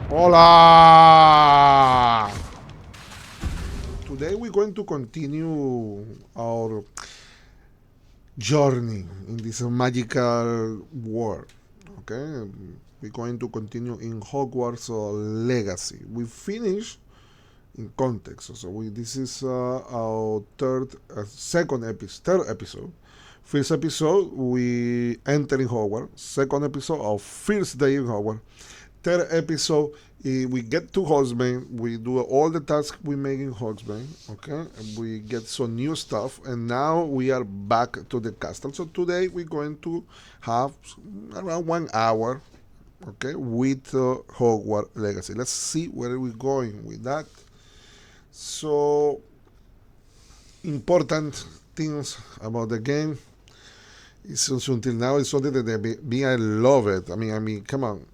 Hola! Today we're going to continue our journey in this magical world. Okay, we're going to continue in Hogwarts Legacy. We finished in context, so this is our third episode. First episode we enter in Hogwarts. Second episode, our first day in Hogwarts. Third episode, we get to Hogsmeade. We do all the tasks we make in Hogsmeade. Okay, and we get some new stuff, and now we are back to the castle. So today we're going to have around 1 hour, okay, with Hogwarts Legacy. Let's see where we're going with that. So important things about the game is until now it's something that I love it. I mean, come on.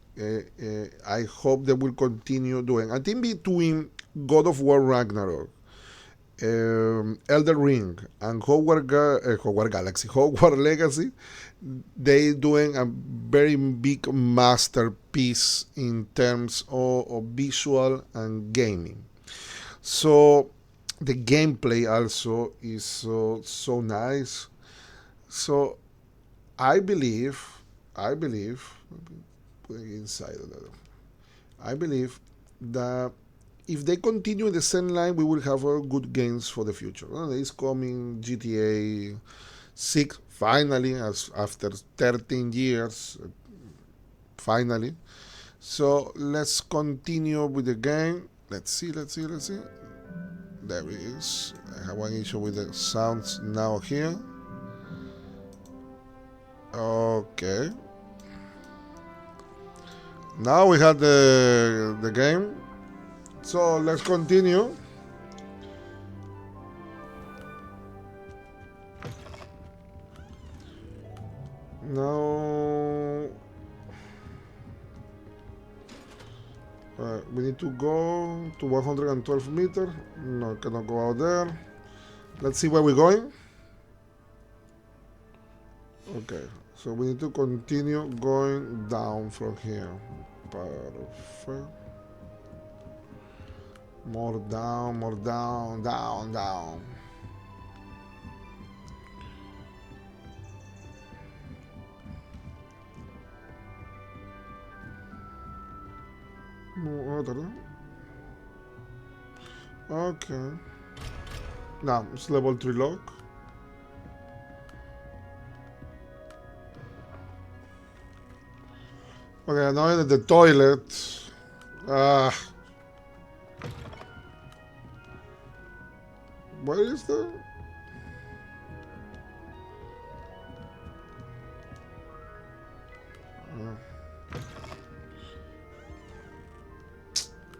I hope they will continue doing. I think between God of War Ragnarok, Elder Ring, and Hogwarts Galaxy, Hogwarts Legacy, they doing a very big masterpiece in terms of visual and gaming. So the gameplay also is so nice. So I believe, I believe, putting it inside of that. I believe that if they continue in the same line, we will have good games for the future. It's coming GTA 6 finally, as after 13 years, finally. So let's continue with the game. Let's see. There it is. I have one issue with the sounds now here. Okay. Now we have the game. So let's continue. Now we need to go to 112 meters. No, cannot go out there. Let's see where we're going. Okay, so we need to continue going down from here. Perfect. More down, down. More. Okay. Now it's level 3 lock. Okay, now in the toilet. Ah. Where is the?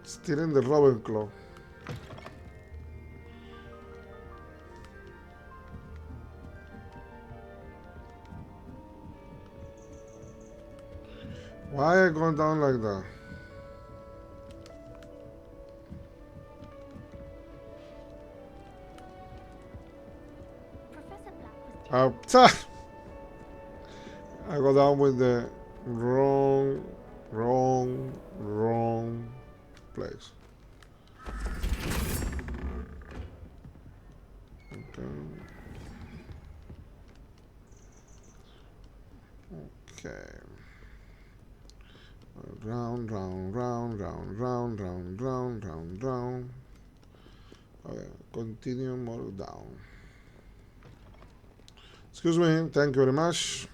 Still in the Ravenclaw. Why are you going down like that? I go down with the wrong place. Okay. Okay. Round. Okay, continue more down. Excuse me, thank you very much.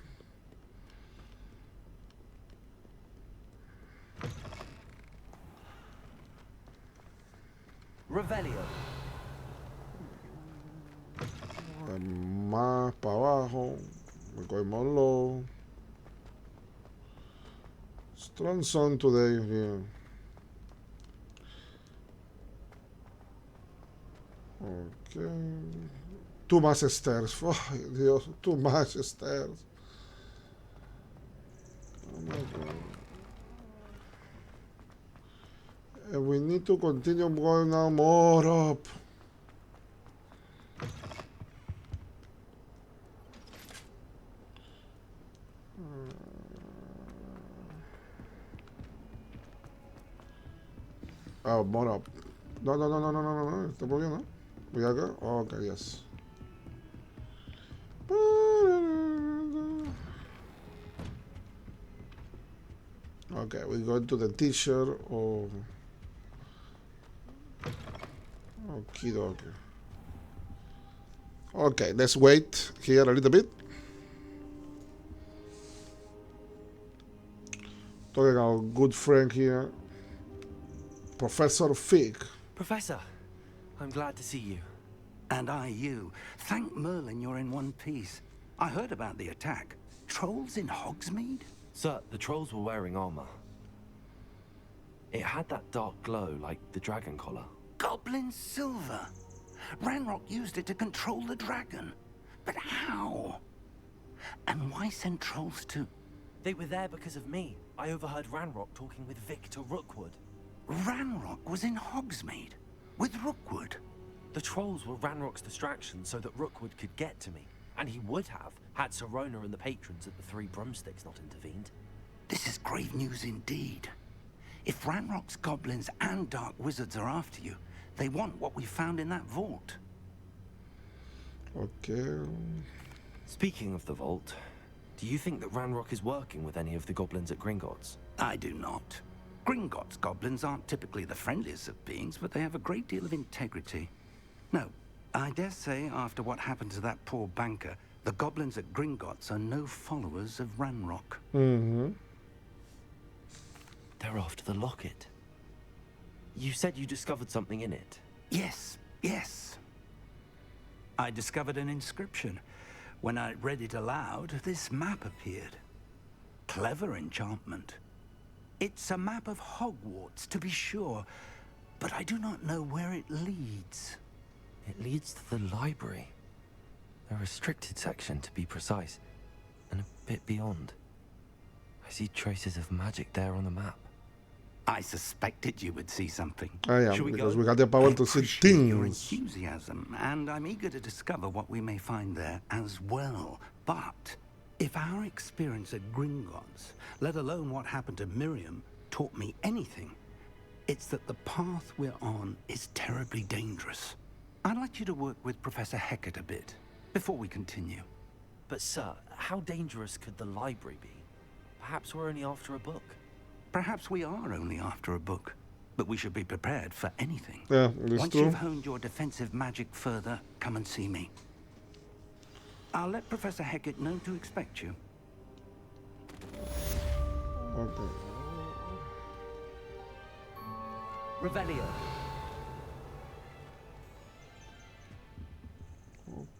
Revelio. Más para abajo. We're going more low. Strong sun today here. Okay. Too much stairs. Oh, Dios, too much stairs. Oh my God. And we need to continue going now more up. Oh, mono. No, no, no, no, no, no, no, no. ¿Está por bien, no? We are good? Oh, okay, yes. Okay, we go to the teacher. Oh, okie dokie. Okay, let's wait here a little bit. Talking our good friend here, Professor Fig. Professor, I'm glad to see you. And I you. Thank Merlin you're in one piece. I heard about the attack. Trolls in Hogsmeade? Sir, the trolls were wearing armor. It had that dark glow like the dragon collar. Goblin silver. Ranrock used it to control the dragon. But how? And why send trolls to... They were there because of me. I overheard Ranrock talking with Victor Rookwood. Ranrock was in Hogsmeade? With Rookwood? The trolls were Ranrock's distraction so that Rookwood could get to me. And he would have, had Sirona and the patrons at the Three Broomsticks not intervened. This is grave news indeed. If Ranrock's goblins and dark wizards are after you, they want what we found in that vault. Okay. Speaking of the vault, do you think that Ranrock is working with any of the goblins at Gringotts? I do not. Gringotts goblins aren't typically the friendliest of beings, but they have a great deal of integrity. No, I dare say after what happened to that poor banker, the goblins at Gringotts are no followers of Ranrock. Mm-hmm. They're after the locket. You said you discovered something in it. Yes, yes. I discovered an inscription. When I read it aloud, this map appeared. Clever enchantment. It's a map of Hogwarts, to be sure, but I do not know where it leads. It leads to the library. A restricted section, to be precise, and a bit beyond. I see traces of magic there on the map. I suspected you would see something. I am, Should we because go? we got the power to see Appreciate your things. enthusiasm, and I'm eager to discover what we may find there as well. But if our experience at Gringotts, let alone what happened to Miriam, taught me anything, it's that the path we're on is terribly dangerous. I'd like you to work with Professor Hecat a bit before we continue. But sir, how dangerous could the library be? Perhaps we're only after a book. Perhaps we are only after a book, but we should be prepared for anything. Yeah, it's Once true. you've honed your defensive magic further, come and see me. I'll let Professor Hecat know to expect you. Okay. Revelio.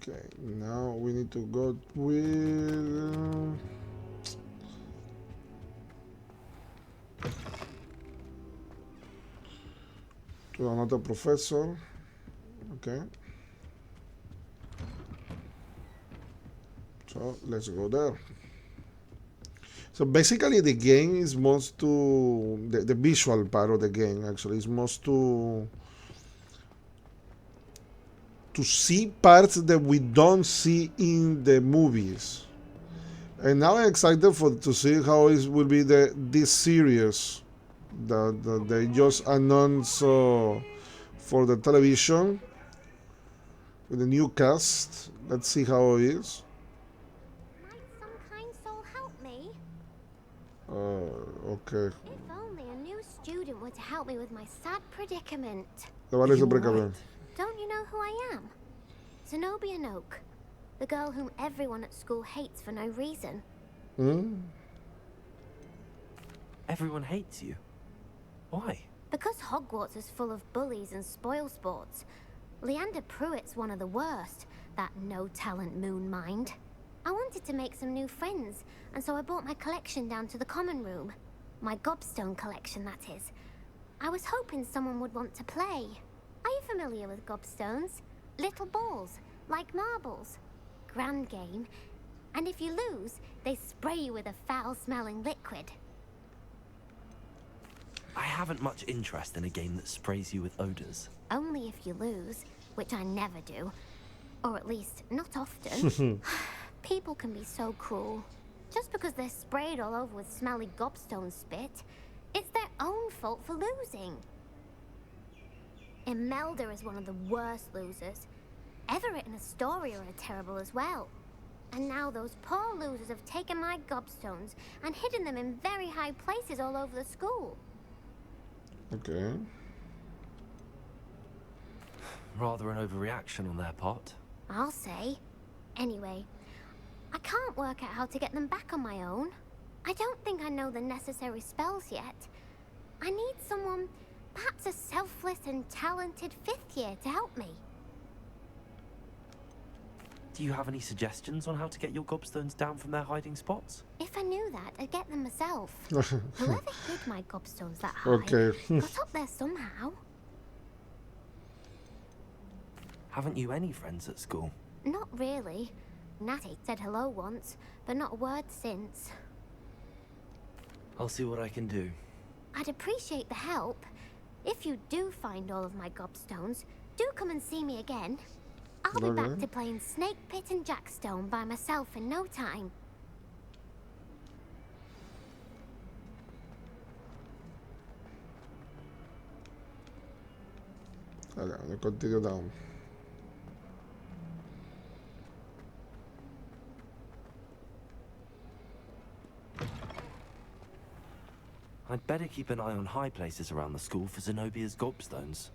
Okay, now we need to go with... to another professor. Okay. So let's go there. So basically the game is most to... the visual part of the game actually is most to see parts that we don't see in the movies. And now I'm excited to see how it will be this series that they just announced for the television with the new cast. Let's see how it is. Might some kind soul help me? Okay. If only a new student were to help me with my sad predicament. ¿Cuál es el You're predicamento? right. Don't you know who I am? Zenobia Noak, the girl whom everyone at school hates for no reason. Hmm? Everyone hates you. Why? Because Hogwarts is full of bullies and spoilsports. Leander Pruitt's one of the worst, that no-talent moon mind. I wanted to make some new friends, and so I brought my collection down to the common room. My gobstone collection, that is. I was hoping someone would want to play. Are you familiar with gobstones? Little balls, like marbles. Grand game. And if you lose, they spray you with a foul-smelling liquid. I haven't much interest in a game that sprays you with odors. Only if you lose, which I never do. Or at least, not often. People can be so cruel. Just because they're sprayed all over with smelly gobstone spit, it's their own fault for losing. Imelda is one of the worst losers. Everett and Astoria are terrible as well. And now those poor losers have taken my gobstones and hidden them in very high places all over the school. Okay. Rather an overreaction on their part. I'll say. Anyway, I can't work out how to get them back on my own. I don't think I know the necessary spells yet. I need someone, perhaps a selfless and talented 5th year to help me. Do you have any suggestions on how to get your gobstones down from their hiding spots? If I knew that, I'd get them myself. Whoever hid my gobstones that high Okay. got up there somehow. Haven't you any friends at school? Not really. Natty said hello once, but not a word since. I'll see what I can do. I'd appreciate the help. If you do find all of my gobstones, do come and see me again. I'll be back Okay. to playing Snake Pit and Jackstone by myself in no time. Okay, let's continue down. I'd better keep an eye on high places around the school for Zenobia's gobstones.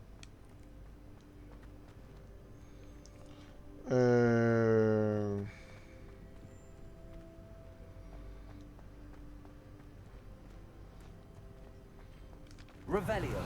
Revelio.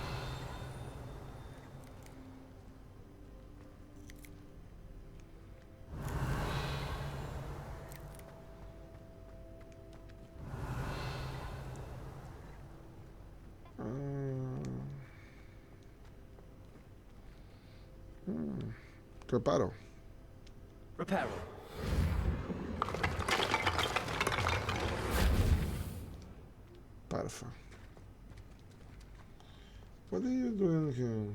Preparo. Reparo. Perfect. What are you doing here?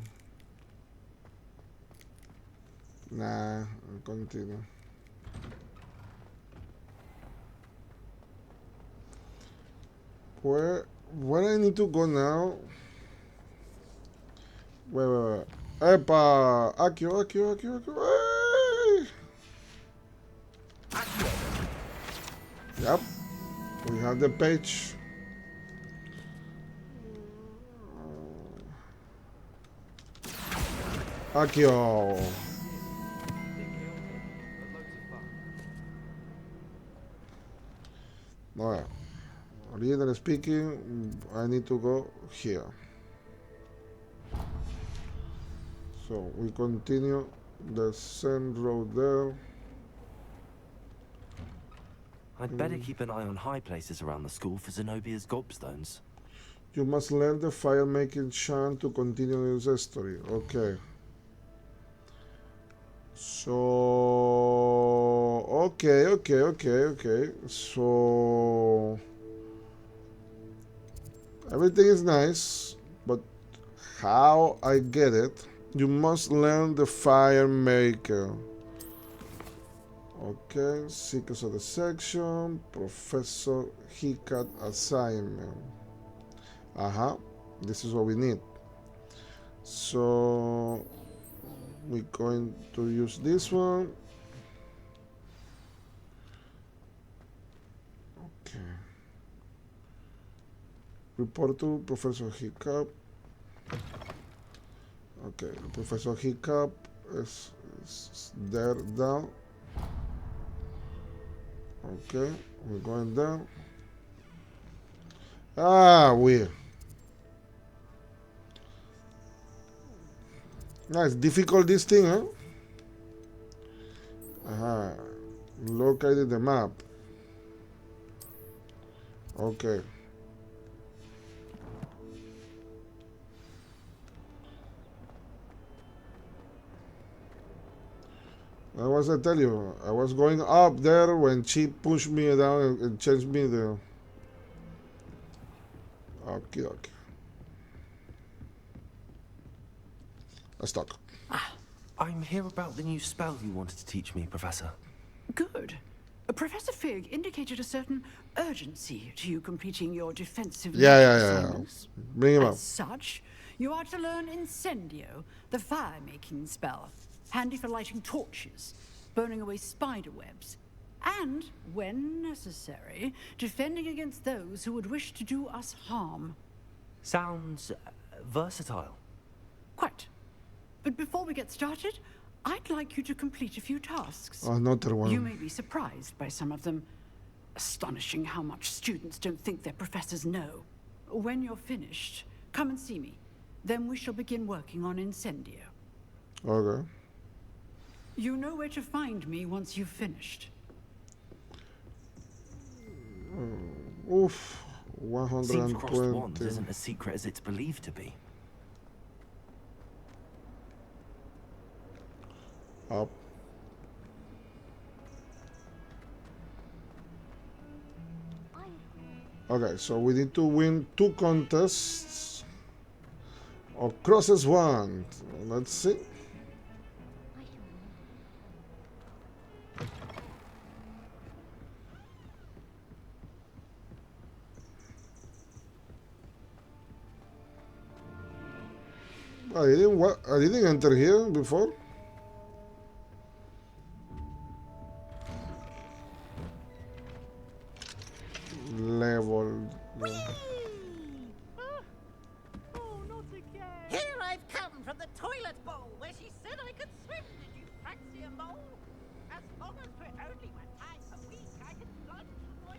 Nah, I'll continue. Where I need to go now? Wait. Epa! Accio. Hey! Yep. We have the page. Accio. Alright. Originally speaking, I need to go here. So we continue the same road there. I'd better keep an eye on high places around the school for Zenobia's gobstones. You must learn the fire making chant to continue this story. Okay. So okay. So everything is nice, but how I get it? You must learn the fire maker. Okay, secrets of the section, Professor Hiccup assignment. This is what we need. So we're going to use this one. Okay. Report to Professor Hiccup. Okay, Professor Hiccup is there down. Okay, we're going down. Weird. Nice, difficult this thing, huh? Located the map. Okay. What was I tell you? I was going up there when she pushed me down and changed me the. Okay. Let's talk. I'm here about the new spell you wanted to teach me, Professor. Good. Professor Fig indicated a certain urgency to you completing your defensive Yeah. assignments. Bring him up. As such, You are to learn Incendio, the fire-making spell, handy for lighting torches, burning away spider webs, and, when necessary, defending against those who would wish to do us harm. Sounds versatile. Quite. But before we get started, I'd like you to complete a few tasks. Another one. You may be surprised by some of them. Astonishing how much students don't think their professors know. When you're finished, come and see me. Then we shall begin working on Incendio. Okay. You know where to find me once you've finished. Oof. Seems crossed wands 120. isn't as secret as it's believed to be. Up. Okay, so we need to win 2 contests or crosses 1. Let's see. I didn't enter here before. Level. Here I've come from the toilet bowl where she said I could swim. Did you fancy a mole? As long as we're only 1 time a week, I can plunge for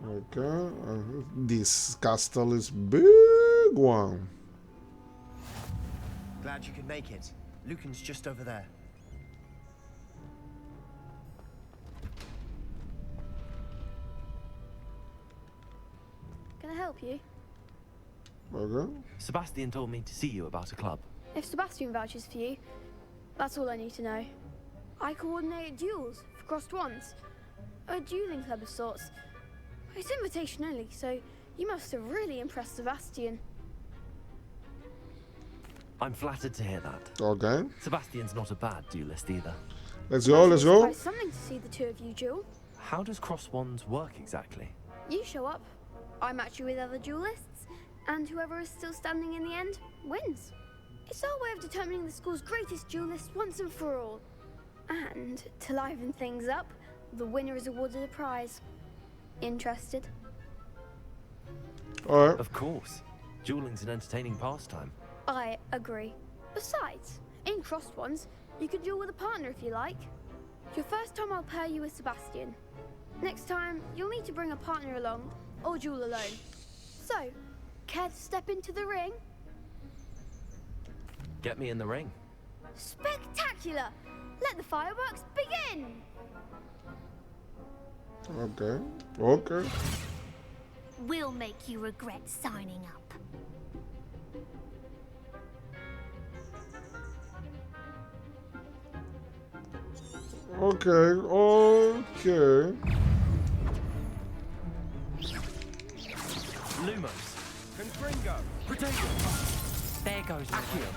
Okay, this castle is big one. Glad you could make it. Lucan's just over there. Can I help you? Okay. Sebastian told me to see you about a club. If Sebastian vouches for you, that's all I need to know. I coordinate duels for crossed wands. A dueling club of sorts. It's invitation only, so you must have really impressed Sebastian. I'm flattered to hear that. Okay. Sebastian's not a bad duelist either. Let's go, let's go. It's something to see the two of you duel. How does cross wands work exactly? You show up, I match you with other duelists, and whoever is still standing in the end wins. It's our way of determining the school's greatest duelist once and for all. And to liven things up, the winner is awarded a prize. Interested? Alright. Of course. Dueling's an entertaining pastime. I agree. Besides, in crossed ones, you can duel with a partner if you like. Your first time I'll pair you with Sebastian. Next time, you'll need to bring a partner along, or duel alone. So, care to step into the ring? Get me in the ring. Spectacular! Let the fireworks begin! Okay. Okay. We'll make you regret signing up. Okay. Okay. Lumos. Confringo. Potato. There goes Accio.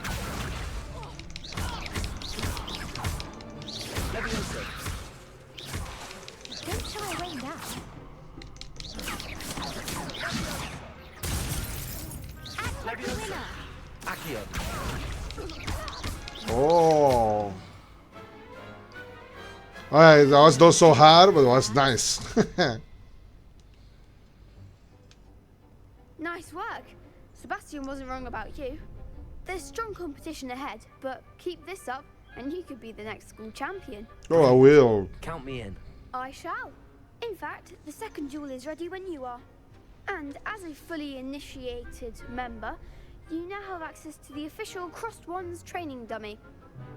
Leviosa. Don't show away now. Act like a winner. Accio. Oh. Alright, that was not so hard, but it was nice. Nice work. Sebastian wasn't wrong about you. There's strong competition ahead, but keep this up and you could be the next school champion. Oh, I will. Count me in. I shall. In fact, the second duel is ready when you are. And as a fully initiated member, you now have access to the official Crossed Wands training dummy.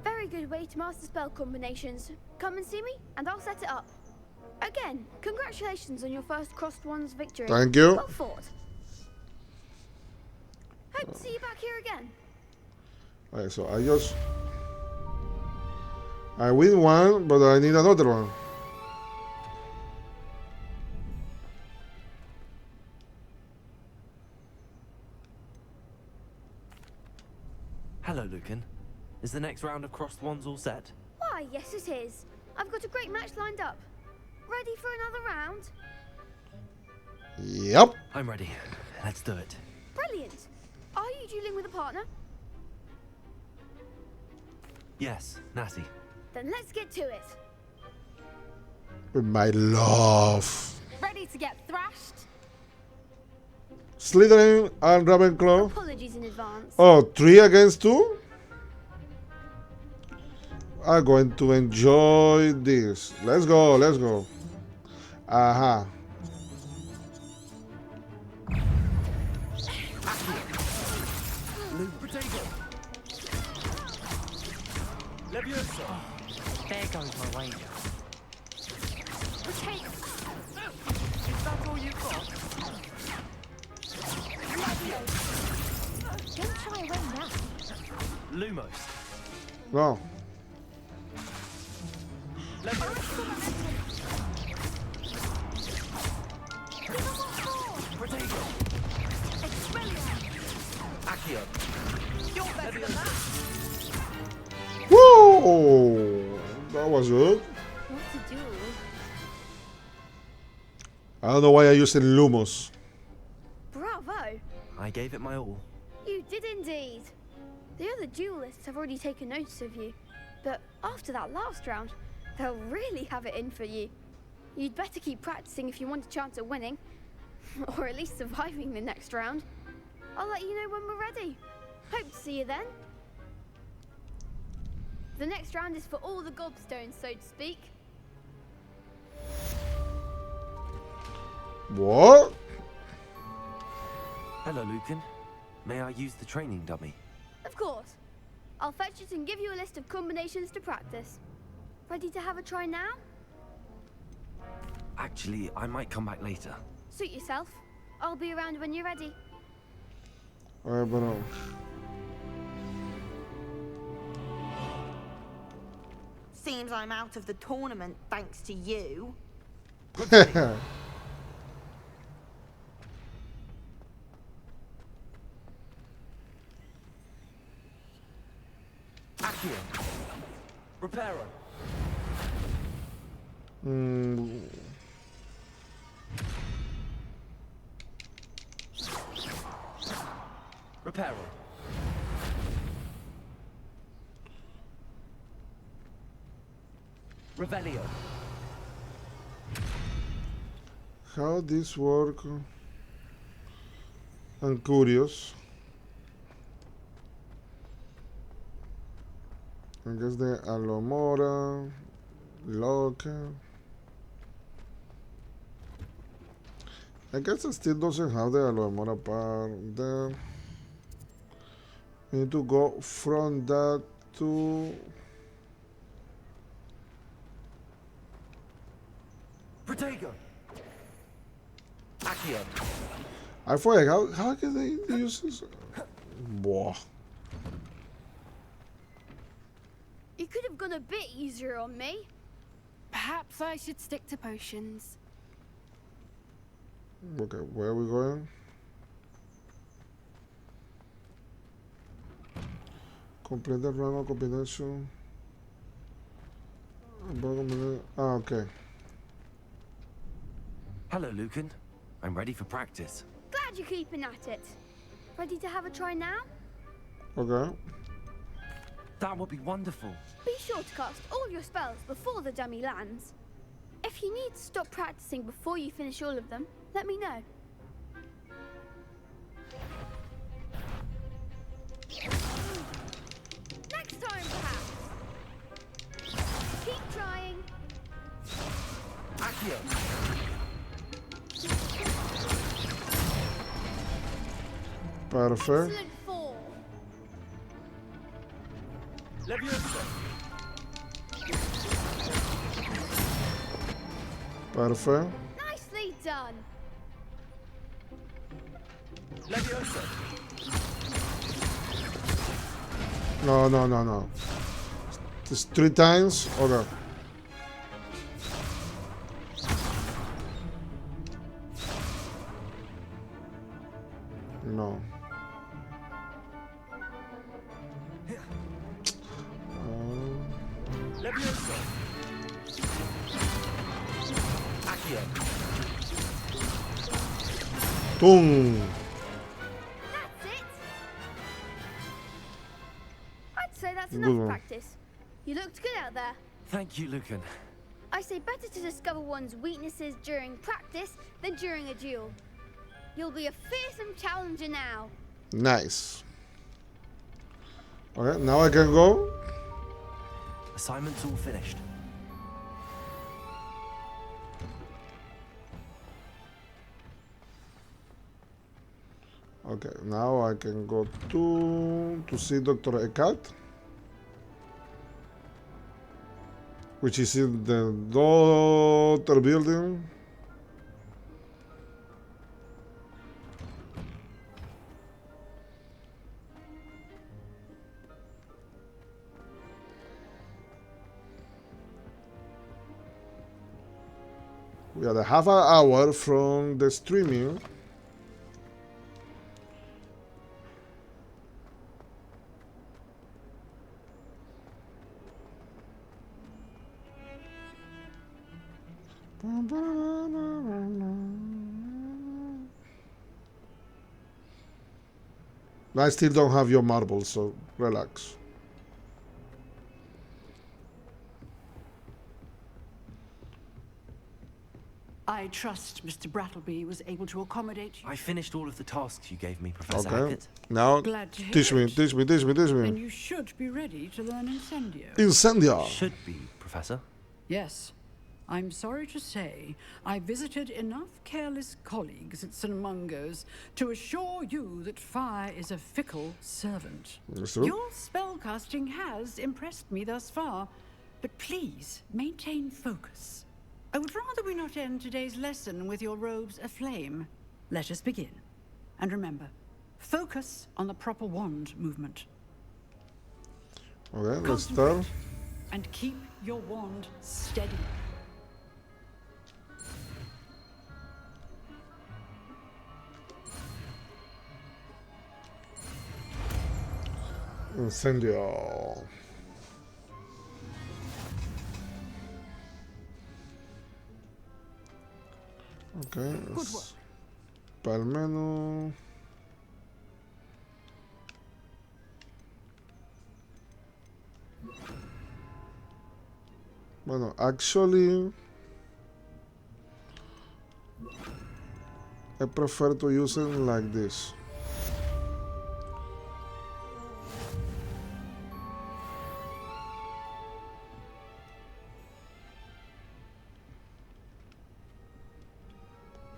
Very good way to master spell combinations. Come and see me, and I'll set it up. Again, congratulations on your first Crossed Wands victory. Thank you. Well fought. Hope to see you back here again. Alright, so I win one, but I need another one. Hello, Lucan. Is the next round of crossed wands all set? Why, yes it is. I've got a great match lined up. Ready for another round? Yep. I'm ready. Let's do it. Brilliant. Are you dueling with a partner? Yes, Natty. Then let's get to it. With my love. Ready to get thrashed? Slytherin and Ravenclaw. Apologies in advance. Oh, 3 against 2? I'm going to enjoy this. Let's go, let's go. Aha. Leviosa. There goes my wager. Retake. Is that all you've got? Don't shy away now. Lumos. No. Leviosa. Protego. Accio. You're better than that. Whoa! That was good. What to do? I don't know why I used Lumos. Bravo! I gave it my all. You did indeed. The other duelists have already taken notice of you, but after that last round, they'll really have it in for you. You'd better keep practicing if you want a chance at winning, or at least surviving the next round. I'll let you know when we're ready. Hope to see you then. The next round is for all the gobstones, so to speak. What? Hello, Lucan. May I use the training dummy? Of course. I'll fetch it and give you a list of combinations to practice. Ready to have a try now? Actually, I might come back later. Suit yourself. I'll be around when you're ready. Bueno. Seems I'm out of the tournament thanks to you. Accio. Reparo. Reparo. Revelio. How this work? I'm curious. I guess the Alomora, Loca. I guess it still doesn't have the Alomora part there. We need to go from that to Protego. Accio. I forget how can they use this? Boah. You could have gone a bit easier on me. Perhaps I should stick to potions. Okay, where are we going? Complete the run of combination. Ah, okay. Hello, Lucan. I'm ready for practice. Glad you're keeping at it. Ready to have a try now? Okay. That would be wonderful. Be sure to cast all your spells before the dummy lands. If you need to stop practicing before you finish all of them, let me know. Next time, perhaps. Keep trying. Accio. Perfect. Excellent fall. Leviosa. Perfect. Nicely done. Leviosa. No. It's 3 times? Okay. No. Leviosa. Accio. Boom. That's it. That's Good enough one. practice. You looked good out there. Thank you, Lucan. I say better to discover one's weaknesses during practice than during a duel. You'll be a fearsome challenger now. Nice. Okay, now I can go. Assignment's all finished. Okay, now I can go to see Dr. Eckart, which is in the daughter building. We are a half an hour from the streaming. I still don't have your marbles, so relax. I trust Mr. Brattleby was able to accommodate you. I finished all of the tasks you gave me, Professor Okay. Hackett. Now, Glad to hear teach me, it. teach me, teach me, teach Then me. you should be ready to learn Incendio. Incendia. Should be, Professor. Yes. I'm sorry to say, I visited enough careless colleagues at St. Mungo's to assure you that fire is a fickle servant. That's true. Your spellcasting has impressed me thus far, but please maintain focus. I would rather we not end today's lesson with your robes aflame. Let us begin. And remember, focus on the proper wand movement. Okay, let's start. Concentrate and keep your wand steady. Incendio. Okay, Good work. para el menú. Bueno, actually, I prefer to use it like this.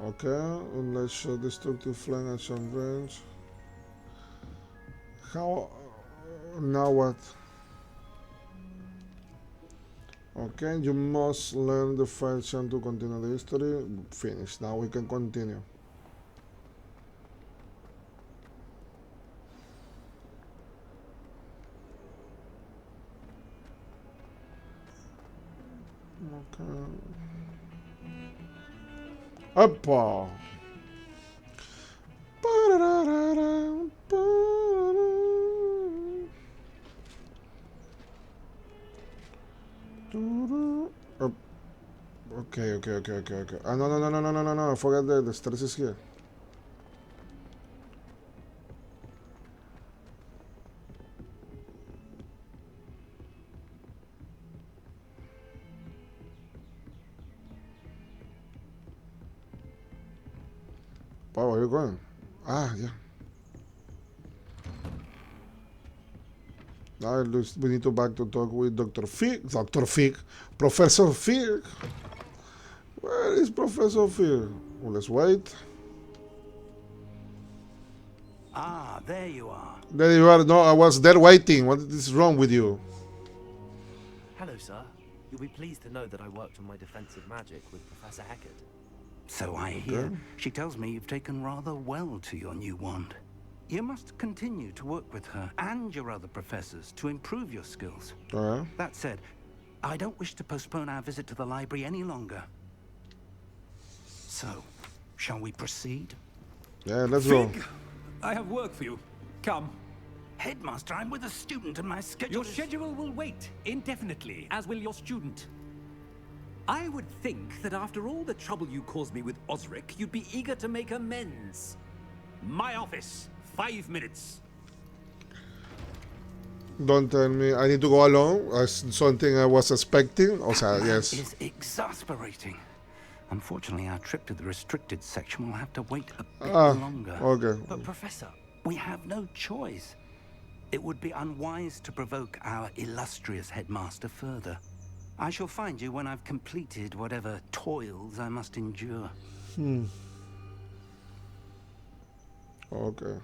Okay, let's show destructive flank action range. How? Now what? Okay, you must learn the function to continue the history. Finish. Now we can continue. Okay. Opa! Okay. Ah, no. I forgot the stress is here. Wow, where are you going? Ah, yeah. Now we need to back to talk with Dr. Fig. Dr. Fig. Professor Fig. Where is Professor Fig? Well, let's wait. Ah, there you are. There you are. No, I was there waiting. What is wrong with you? Hello, sir. You'll be pleased to know that I worked on my defensive magic with Professor Hackett. So I hear. She tells me you've taken rather well to your new wand. You must continue to work with her and your other professors to improve your skills. That said, I don't wish to postpone our visit to the library any longer. So, shall we proceed? Yeah, let's go. Fig, I have work for you. Come. Headmaster, I'm with a student and my schedule Your is... schedule will wait indefinitely, as will your student. I would think that after all the trouble you caused me with Osric, you'd be eager to make amends. My office, 5 minutes. Don't tell me I need to go alone. Something I was expecting. O sea, yes. Is exasperating. Unfortunately, our trip to the restricted section will have to wait a bit longer. Okay. But Professor, we have no choice. It would be unwise to provoke our illustrious headmaster further. I shall find you when I've completed whatever toils I must endure. Okay.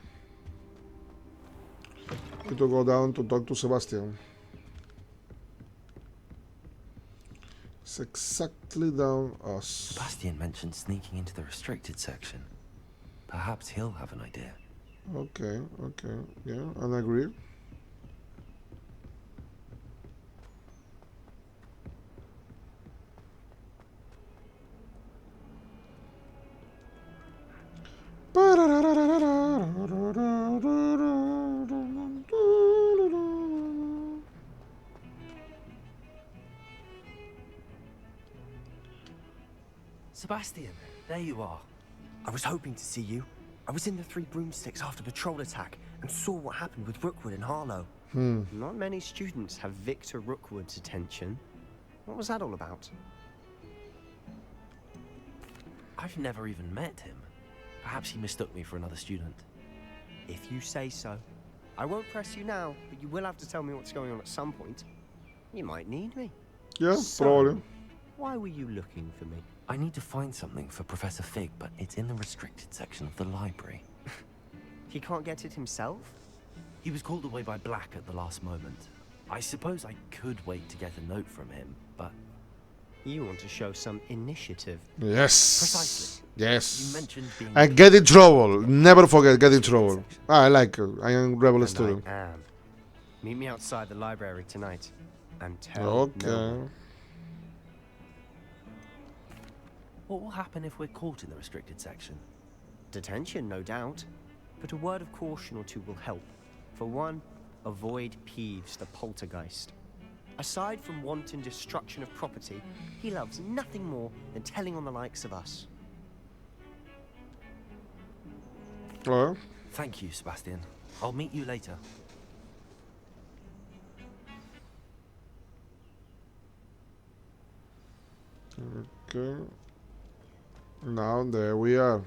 Need to go down to talk to Sebastian. It's exactly down us. Sebastian mentioned sneaking into the restricted section. Perhaps he'll have an idea. Okay, yeah, and I agree. Sebastian, there you are. I was hoping to see you. I was in the Three Broomsticks after patrol attack and saw what happened with Rookwood and Harlow. Not many students have Victor Rookwood's attention. What was that all about? I've never even met him. Perhaps he mistook me for another student. If you say so. I won't press you now, but you will have to tell me what's going on at some point. You might need me. Yeah, So, probably. Why were you looking for me? I need to find something for Professor Fig, but it's in the restricted section of the library. He can't get it himself? He was called away by Black at the last moment. I suppose I could wait to get a note from him, but... You want to show some initiative. Yes. Precisely. Yes. You mentioned being... And get in trouble. Never forget, get in trouble. I like it. I am rebel And student. I am. Meet me outside the library tonight. And tell Okay. no one. What will happen if we're caught in the restricted section? Detention, no doubt. But a word of caution or two will help. For one, avoid Peeves, the poltergeist. Aside from wanton destruction of property, he loves nothing more than telling on the likes of us. Well, Thank you, Sebastian. I'll meet you later. okay. Now there we are.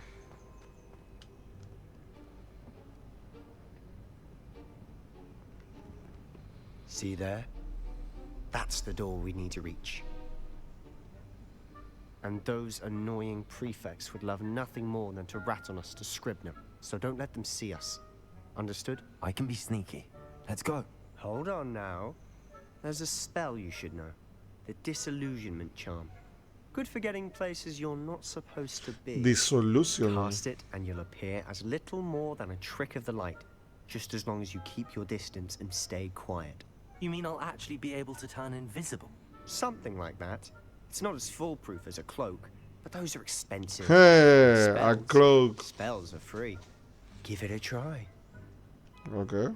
See there? That's the door we need to reach. And those annoying prefects would love nothing more than to rat on us to Scribner, so don't let them see us. Understood? I can be sneaky. Let's go. Hold on now. There's a spell you should know. The Disillusionment Charm. Good for getting places you're not supposed to be. Dissolution. Cast it and you'll appear as little more than a trick of the light, just as long as you keep your distance and stay quiet. You mean I'll actually be able to turn invisible? Something like that. It's not as foolproof as a cloak, but those are expensive. Hey, a Spells. cloak. Spells are free. Give it a try. Okay.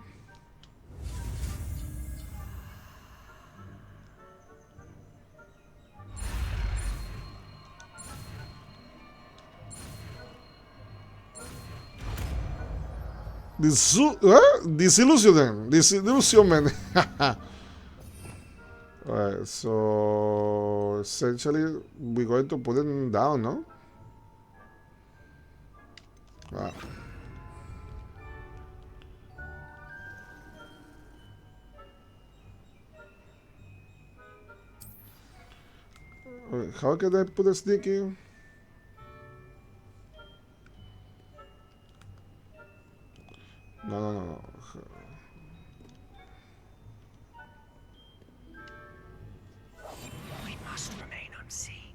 Disillusion. Disillusionment. Alright, so essentially we're going to put it down, no? Wow. How can I put a sneaky? No. We must remain unseen.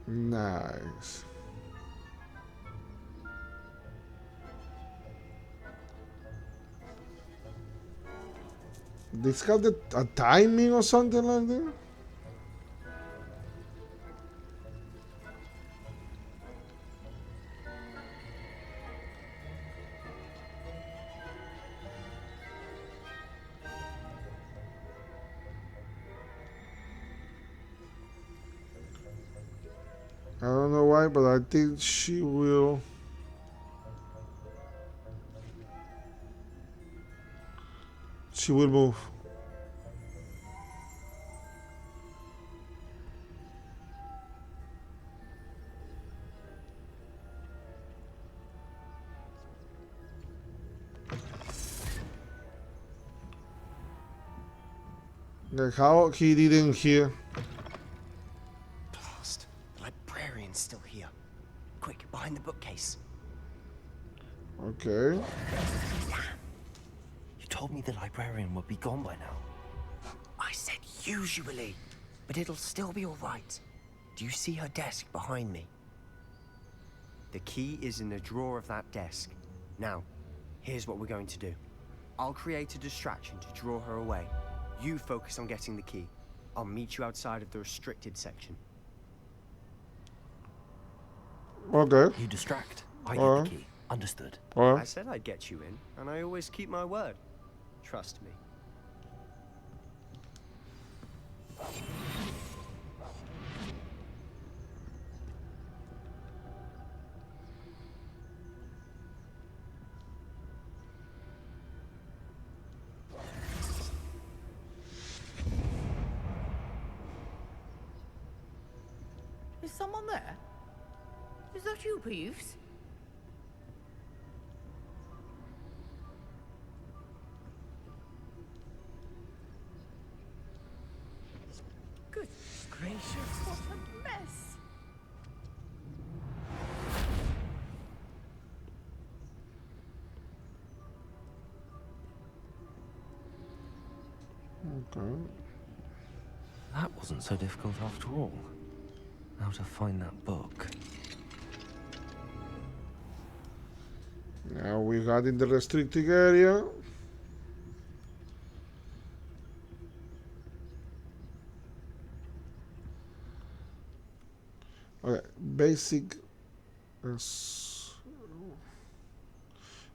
Nice. This got a timing or something like that? don't know why, but I think she will. She will move. Like how he didn't hear. Blast. The librarian's still here. Quick, behind the bookcase. Okay. You told me the librarian would be gone by now. I said usually, but it'll still be all right. Do you see her desk behind me? The key is in the drawer of that desk. Now, here's what we're going to do. I'll create a distraction to draw her away. You focus on getting the key. I'll meet you outside of the restricted section. Okay. You distract. I get the key. Understood. I said I'd get you in, and I always keep my word. Trust me. Is someone there? Is that you, Peeves? Good gracious, what a mess! Okay. That wasn't so difficult after all. How to find that book. Now we got in the restricted area. Okay, basic.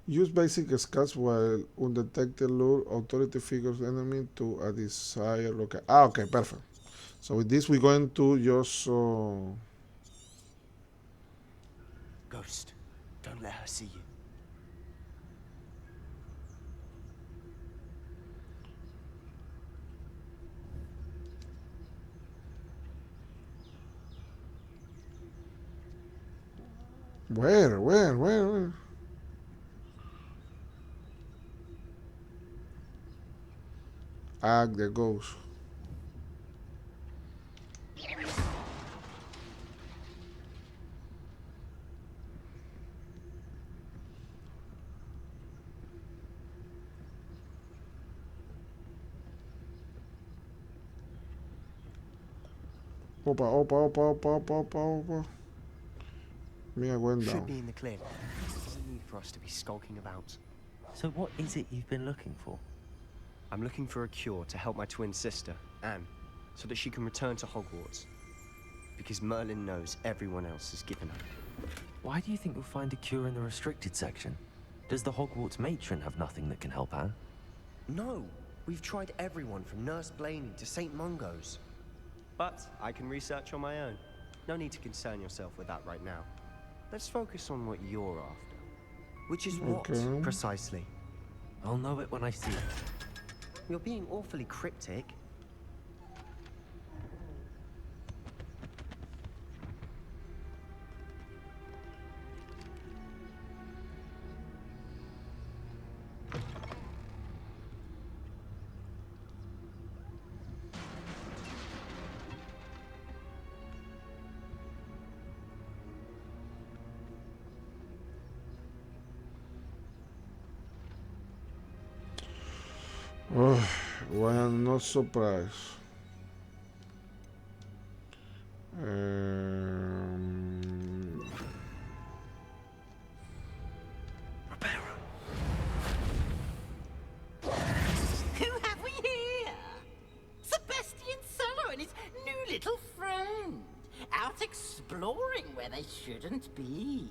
Use basic scats while undetected lure authority figures enemy to a desired location. Ah, okay, perfect. So with this, we're going to just. Ghost, don't let her see you. Where? The ghost. Opa. Mia went Should down. be in the clear. There's no need for us to be skulking about. So what is it you've been looking for? I'm looking for a cure to help my twin sister, Anne, so that she can return to Hogwarts. Because Merlin knows everyone else has given up. Why do you think you'll find a cure in the restricted section? Does the Hogwarts matron have nothing that can help Anne? No, we've tried everyone from Nurse Blaney to St. Mungo's. But I can research on my own. No need to concern yourself with that right now. Let's focus on what you're after. Which is what, precisely? I'll know it when I see it. You're being awfully cryptic. Well, I'm not surprised. Who have we here? Sebastian Solo and his new little friend. Out exploring where they shouldn't be.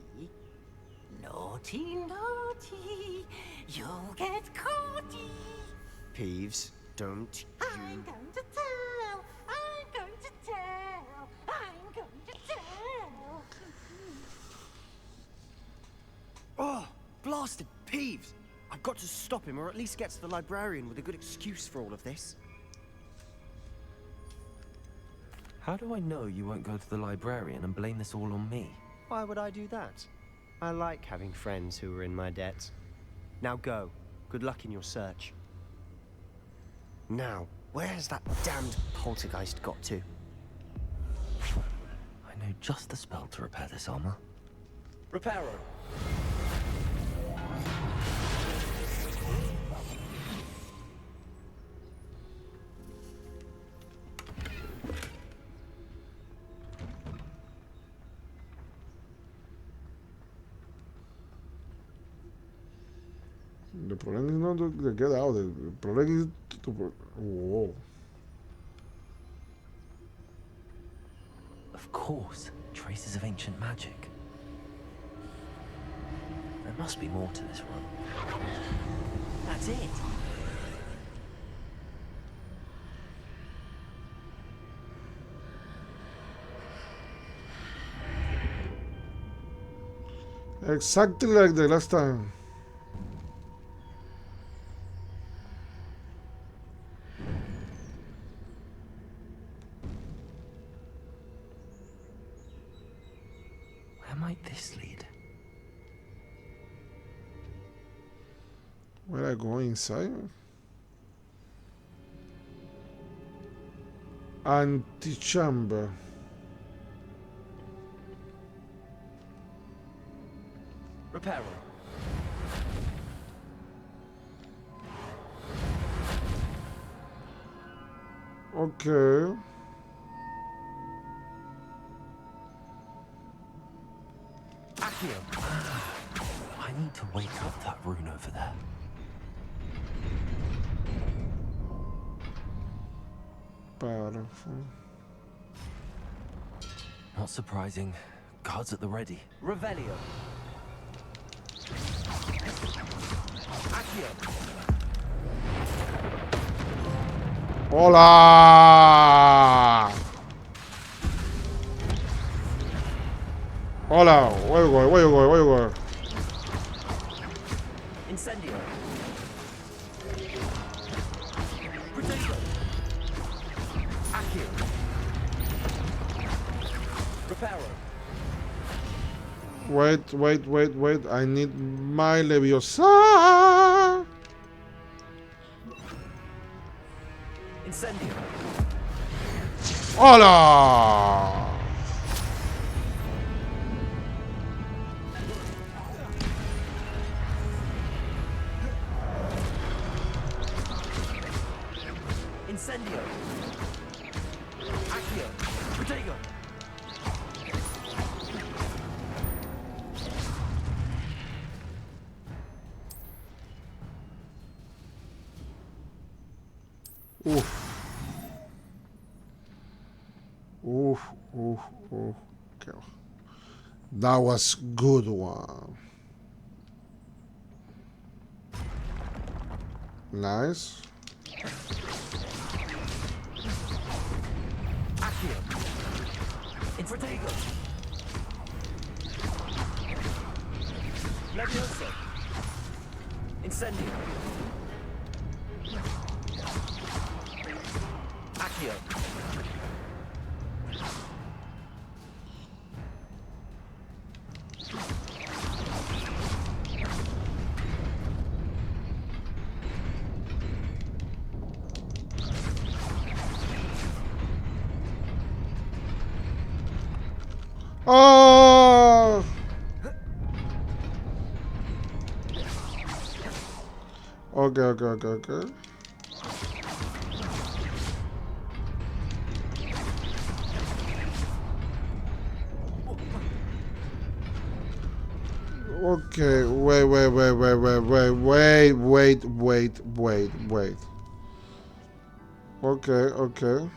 Naughty, you'll get caughty. Peeves, don't you... I'm going to tell. I'm going to tell. I'm going to tell. bastard, Peeves! I've got to stop him, or at least get to the librarian with a good excuse for all of this. How do I know you won't go to the librarian and blame this all on me? Why would I do that? I like having friends who are in my debt. Now go. Good luck in your search. Now, where has that damned poltergeist got to? I know just the spell to repair this armor. Reparo. The problem is not to get out. The problem is to. Whoa. Of course, traces of ancient magic. There must be more to this run. That's it. Exactly like the last time. Where might this lead? Where I go inside? Antichamber. Reparo. Okay. I need to wake up that rune over there. Powerful. Not surprising. Guards at the ready. Revelio. Accio. Hola. Hola. Where you going? Where you going? Where you going? Incendio. Protego. Accio. Reparo. Wait. I need my Leviosa. Incendio. Hola. Incendio. Accio. Protego. Oof. Okay. That was good one. Nice. Accio. Protego. Levioso. Incendio. Accio. Oh. Okay. Okay, wait. Okay.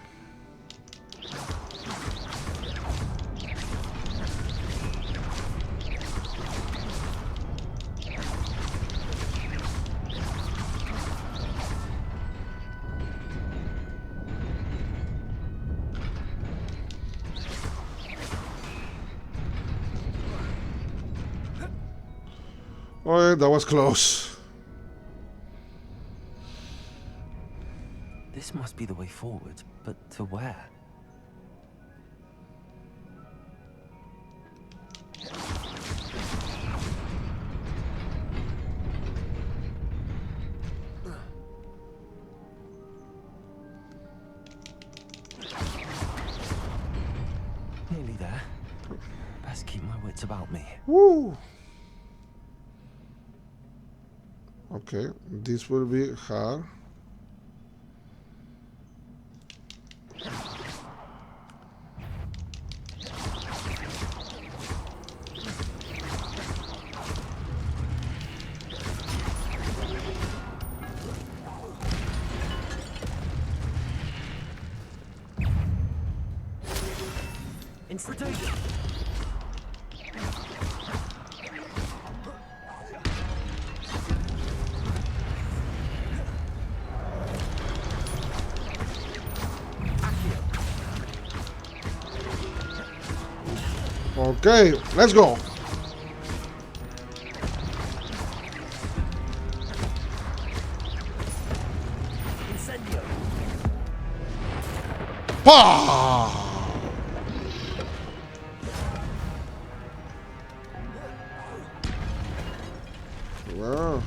Oh, that was close. This must be the way forward, but to where? Nearly there. Best keep my wits about me. Woo! Okay, this will be hard. Infiltration! Okay, let's go. Incendio! Pa! Well,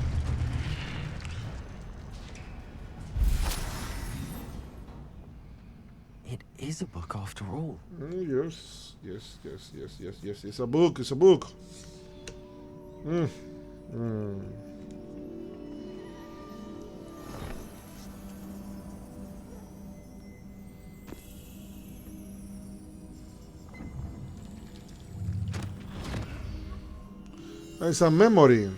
It is a book after all. yes, yes, yes, yes, yes, yes. It's a book. It's a book. Mm. Mm. It's a memory.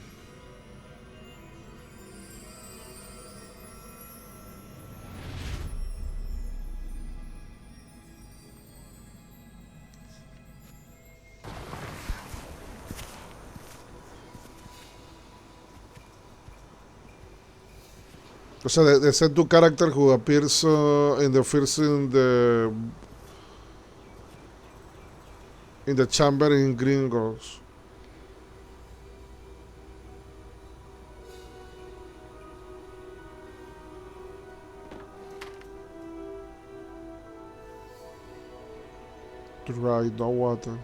O sea, de ser tu character who appears in the chamber in Gringos. Right, no water.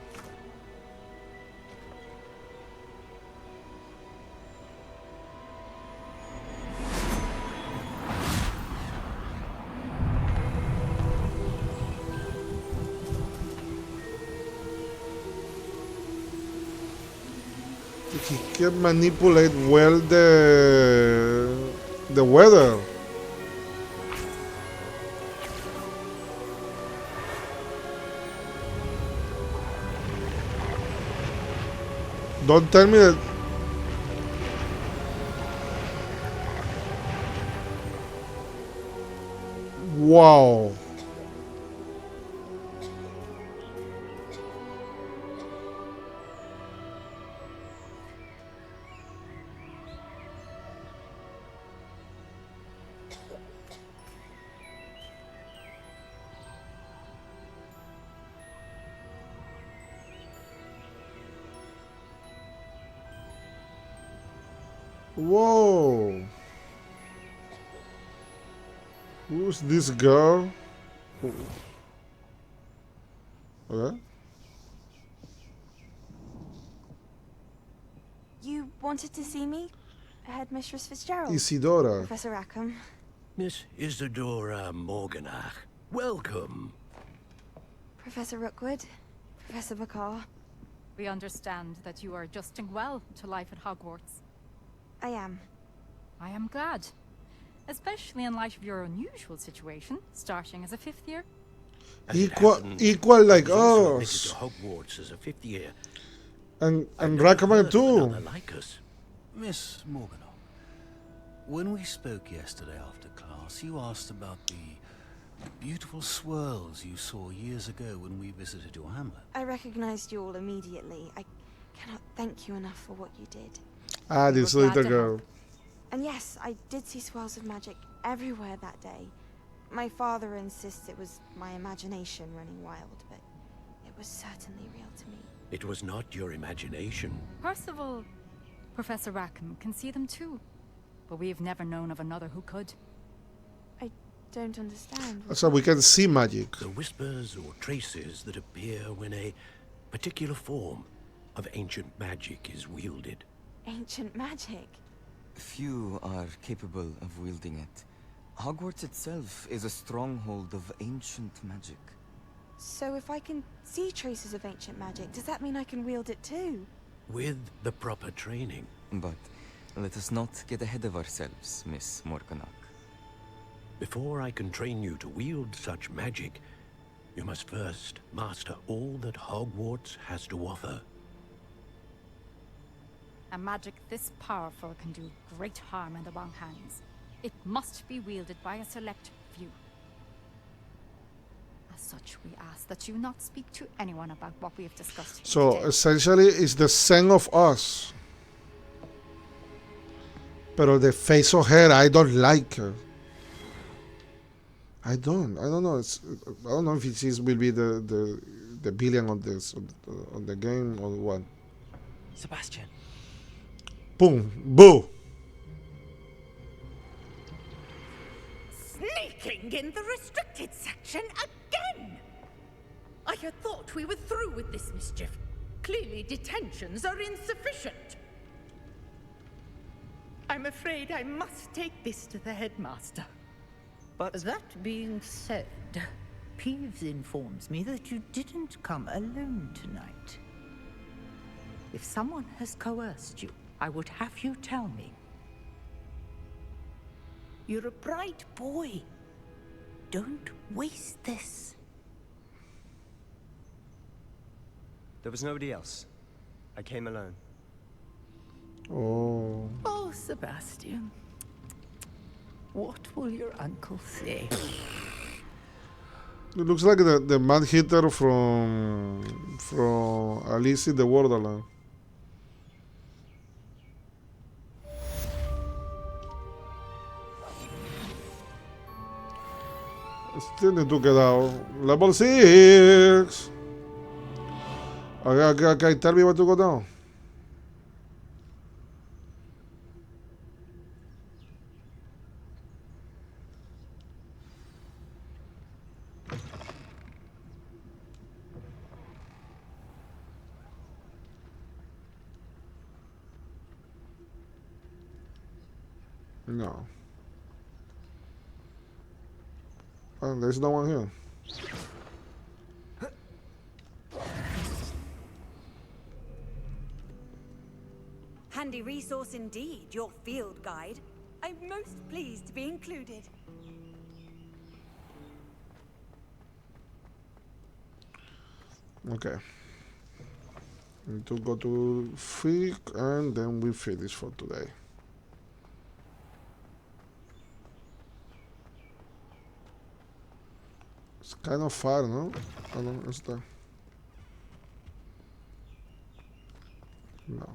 He can manipulate well the weather. Don't tell me that. Wow. Whoa. Who's this girl? Okay. You wanted to see me? Headmistress Fitzgerald? Isidora. Professor Rackham? Miss Isadora Morganach, welcome. Professor Rookwood? Professor Bakar? We understand that you are adjusting well to life at Hogwarts. I am. I am glad. Especially in light of your unusual situation, starting as a 5th year. Equal like us. To Hogwarts as a 5th year. And recommend too. Like us. Miss Morganach, when we spoke yesterday after class, you asked about the beautiful swirls you saw years ago when we visited your hamlet. I recognized you all immediately. I cannot thank you enough for what you did. Ah, this little girl. And yes, I did see swirls of magic everywhere that day. My father insists it was my imagination running wild, but it was certainly real to me. It was not your imagination. Percival, Professor Rackham can see them too, but we've never known of another who could. I don't understand. So we can see magic. The whispers or traces that appear when a particular form of ancient magic is wielded. Ancient magic? Few are capable of wielding it. Hogwarts itself is a stronghold of ancient magic. So if I can see traces of ancient magic, does that mean I can wield it too? With the proper training. But let us not get ahead of ourselves, Miss Morganach. Before I can train you to wield such magic, you must first master all that Hogwarts has to offer. A magic this powerful can do great harm in the wrong hands. It must be wielded by a select few. As such, we ask that you not speak to anyone about what we have discussed here So today. essentially, it's the same of us. Pero the face of her, I don't like her. I don't know. I don't know if it is will be the villain of this on the game or what. Sebastian. Boom, boo. Sneaking in the restricted section again! I had thought we were through with this mischief. Clearly detentions are insufficient. I'm afraid I must take this to the headmaster. But that being said, Peeves informs me that you didn't come alone tonight. If someone has coerced you, I would have you tell me. You're a bright boy. Don't waste this. there was nobody else. I came alone. Oh. Oh, Sebastian. What will your uncle say? It looks like the Mad Hitter from Alice in the Borderland. Tiene tu quedado. Level 6. Acá está el vivo tu quedado. No. Oh, there's no one here. Handy resource indeed, your field guide. I'm most pleased to be included. Okay. Need to go to Freak and then we finish for today. It's kind of far, no? I don't understand. No.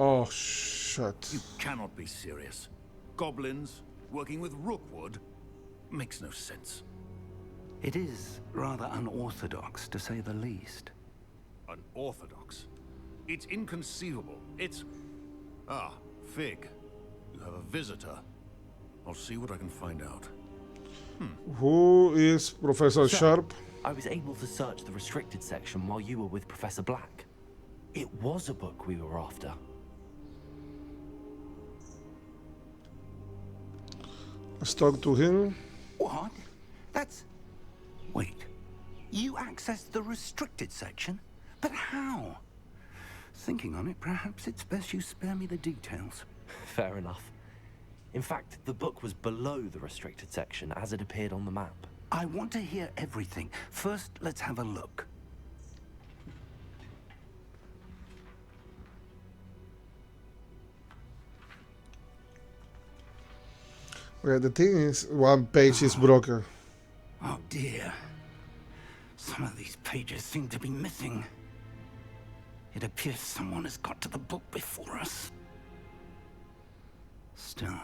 Oh, shit. You cannot be serious. Goblins working with Rookwood makes no sense. It is rather unorthodox, to say the least. Unorthodox? It's inconceivable. It's... Ah, Fig. You have a visitor. I'll see what I can find out. Who is Professor Sharp? I was able to search the restricted section while you were with Professor Black. It was a book we were after. Let's talk to him. What? That's... Wait. You accessed the restricted section? But how? Thinking on it, perhaps it's best you spare me the details. Fair enough. In fact, the book was below the restricted section as it appeared on the map. I want to hear everything. First, let's have a look. Well, the thing is, one page is broken. Oh dear. Some of these pages seem to be missing. It appears someone has got to the book before us. Still,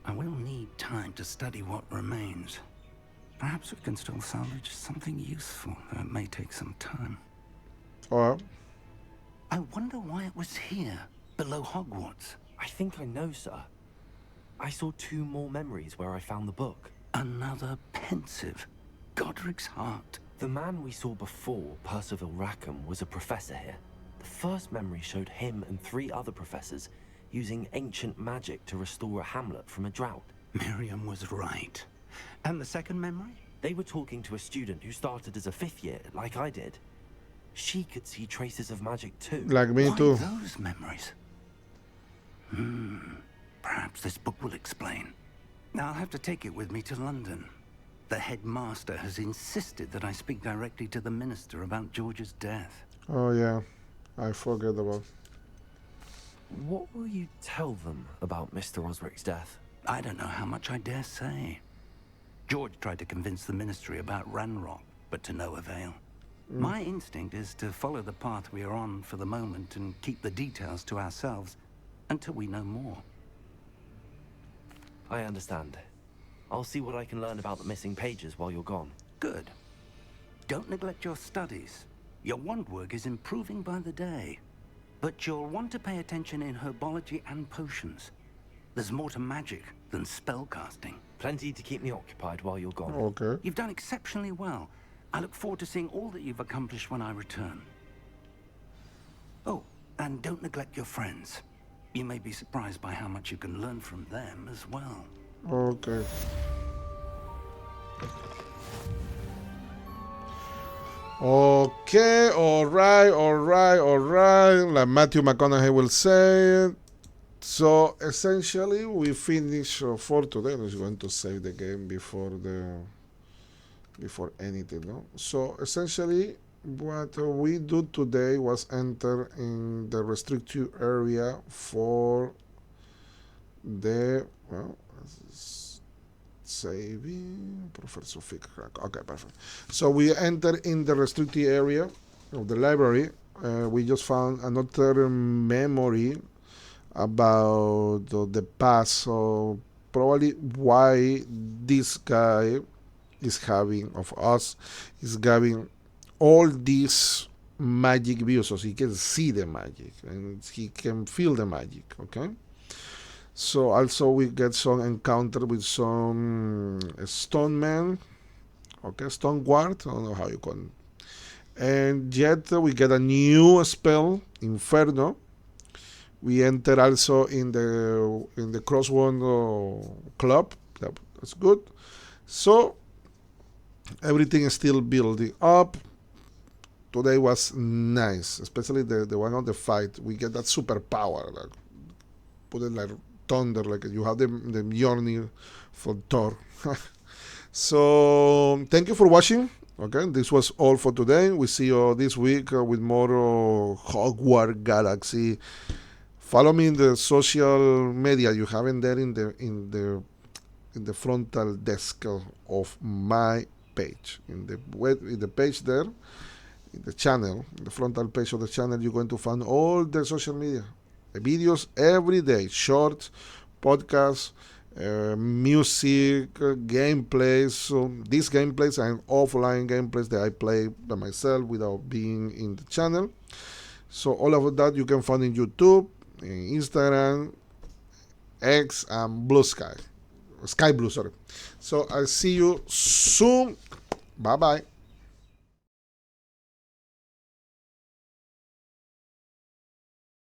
I will need time to study what remains. Perhaps we can still salvage something useful, though it may take some time. Alright. I wonder why it was here, below Hogwarts. I think I know, sir. I saw 2 more memories where I found the book. Another pensive. Godric's heart. The man we saw before, Percival Rackham, was a professor here. The first memory showed him and 3 other professors using ancient magic to restore a hamlet from a drought. Miriam was right. And the second memory? They were talking to a student who started as a 5th year, like I did. She could see traces of magic too. Like me Why too. those memories? Perhaps this book will explain. Now I'll have to take it with me to London. The headmaster has insisted that I speak directly to the minister about George's death. Oh yeah, I forget about. What will you tell them about Mr. Osric's death? I don't know how much I dare say. George tried to convince the ministry about Ranrock, but to no avail. My instinct is to follow the path we are on for the moment and keep the details to ourselves until we know more. I understand. I'll see what I can learn about the missing pages while you're gone. Good. Don't neglect your studies. Your wand work is improving by the day. But you'll want to pay attention in herbology and potions. There's more to magic than spellcasting. Plenty to keep me occupied while you're gone. Okay. You've done exceptionally well. I look forward to seeing all that you've accomplished when I return. Oh, and don't neglect your friends. You may be surprised by how much you can learn from them as well. Okay. Okay, alright. Like Matthew McConaughey will say. So essentially, we finish for today. I'm just going to save the game before anything, no? So essentially, what we do today was enter in the restricted area for the saving Professor Fick. Okay, perfect. So we enter in the restricted area of the library. We just found another memory about the past. So probably why this guy is having all these magic views, so he can see the magic and he can feel the magic. Okay. So also we get some encounter with some stone men, okay, stone guard, I don't know how you call it. And yet we get a new spell, Inferno. We enter also in the Crossword Club. That's good. So everything is still building up. Today was nice, especially the one on the fight. We get that superpower, like put it like thunder, like you have the Mjolnir for Thor. So thank you for watching. Okay, this was all for today. We see you this week with more Hogwarts Galaxy. Follow me in the social media. You have it there in the frontal desk of my page. In the page there, in the channel, the frontal page of the channel, you're going to find all the social media, the videos every day, shorts, podcasts, music, gameplays. So these gameplays and offline gameplays that I play by myself without being in the channel. So all of that you can find in YouTube, in Instagram, X, and Blue Sky. Sky Blue, sorry. So I'll see you soon. Bye-bye.